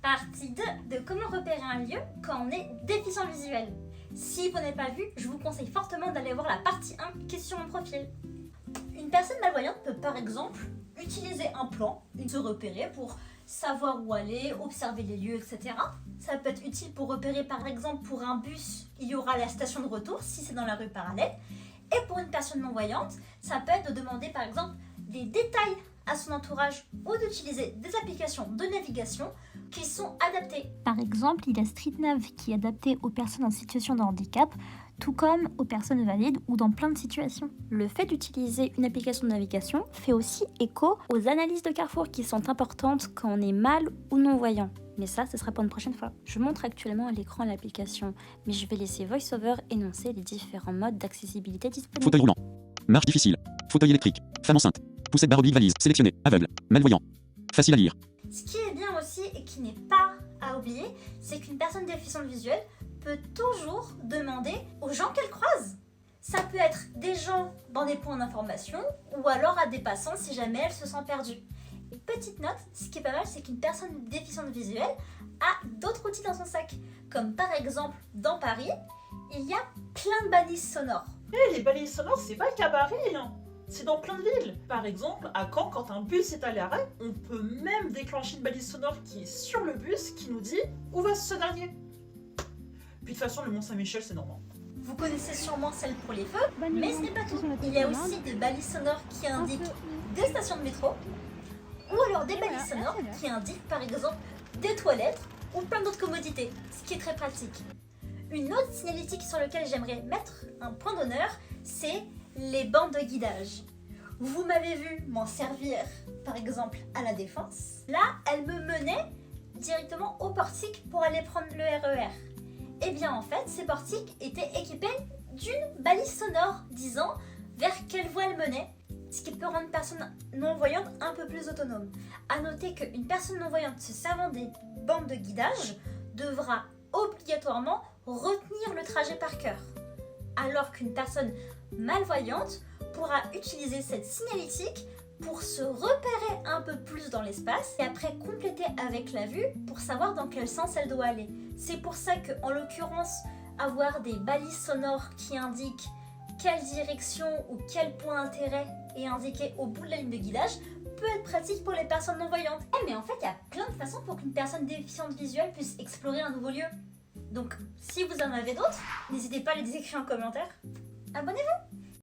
Partie 2 de comment repérer un lieu quand on est déficient visuel. Si vous n'avez pas vu, je vous conseille fortement d'aller voir la partie 1 qui est sur mon profil. Une personne malvoyante peut par exemple utiliser un plan, se repérer pour savoir où aller, observer les lieux, etc. Ça peut être utile pour repérer par exemple pour un bus, il y aura la station de retour si c'est dans la rue parallèle. Et pour une personne non-voyante, ça peut être de demander par exemple des détails à son entourage ou d'utiliser des applications de navigation qui sont adaptées. Par exemple, il y a StreetNav qui est adapté aux personnes en situation de handicap, tout comme aux personnes valides ou dans plein de situations. Le fait d'utiliser une application de navigation fait aussi écho aux analyses de Carrefour qui sont importantes quand on est mal ou non-voyant. Mais ça, ce sera pour une prochaine fois. Je montre actuellement à l'écran l'application, mais je vais laisser VoiceOver énoncer les différents modes d'accessibilité disponibles. Fauteuil roulant. Marche difficile. Fauteuil électrique. Femme enceinte. Poussette barre oblique valise. Sélectionné. Aveugle. Malvoyant. Facile à lire. Ce qui est bien aussi et qui n'est pas à oublier, c'est qu'une personne déficiente visuelle peut toujours demander aux gens qu'elle croise. Ça peut être des gens dans des points d'information ou alors à des passants si jamais elle se sent perdue. Et petite note, ce qui est pas mal, c'est qu'une personne déficiente visuelle a d'autres outils dans son sac. Comme par exemple, dans Paris, il y a plein de balises sonores. Les balises sonores, c'est pas qu'à Paris, hein. C'est dans plein de villes. Par exemple, à Caen, quand un bus est à l'arrêt, on peut même déclencher une balise sonore qui est sur le bus qui nous dit où va ce dernier. Puis de toute façon, le Mont-Saint-Michel, c'est normal. Vous connaissez sûrement celle pour les feux, mais ce n'est pas tout. Il y a aussi des balises sonores qui indiquent des stations de métro, ou alors des balises sonores qui indiquent par exemple des toilettes ou plein d'autres commodités, ce qui est très pratique. Une autre signalétique sur laquelle j'aimerais mettre un point d'honneur, c'est les bandes de guidage. Vous m'avez vu m'en servir par exemple à la Défense. Là, elle me menait directement au portique pour aller prendre le RER. Et bien en fait, ces portiques étaient équipés d'une balise sonore disant vers quelle voie elle menait, ce qui peut rendre une personne non-voyante un peu plus autonome. A noter qu'une personne non-voyante se servant des bandes de guidage devra obligatoirement retenir le trajet par cœur, alors qu'une personne malvoyante pourra utiliser cette signalétique pour se repérer un peu plus dans l'espace et après compléter avec la vue pour savoir dans quel sens elle doit aller. C'est pour ça que, en l'occurrence, avoir des balises sonores qui indiquent quelle direction ou quel point d'intérêt est indiqué au bout de la ligne de guidage peut être pratique pour les personnes non-voyantes. Mais en fait, il y a plein de façons pour qu'une personne déficiente visuelle puisse explorer un nouveau lieu. Donc, si vous en avez d'autres, n'hésitez pas à les écrire en commentaire. Abonnez-vous!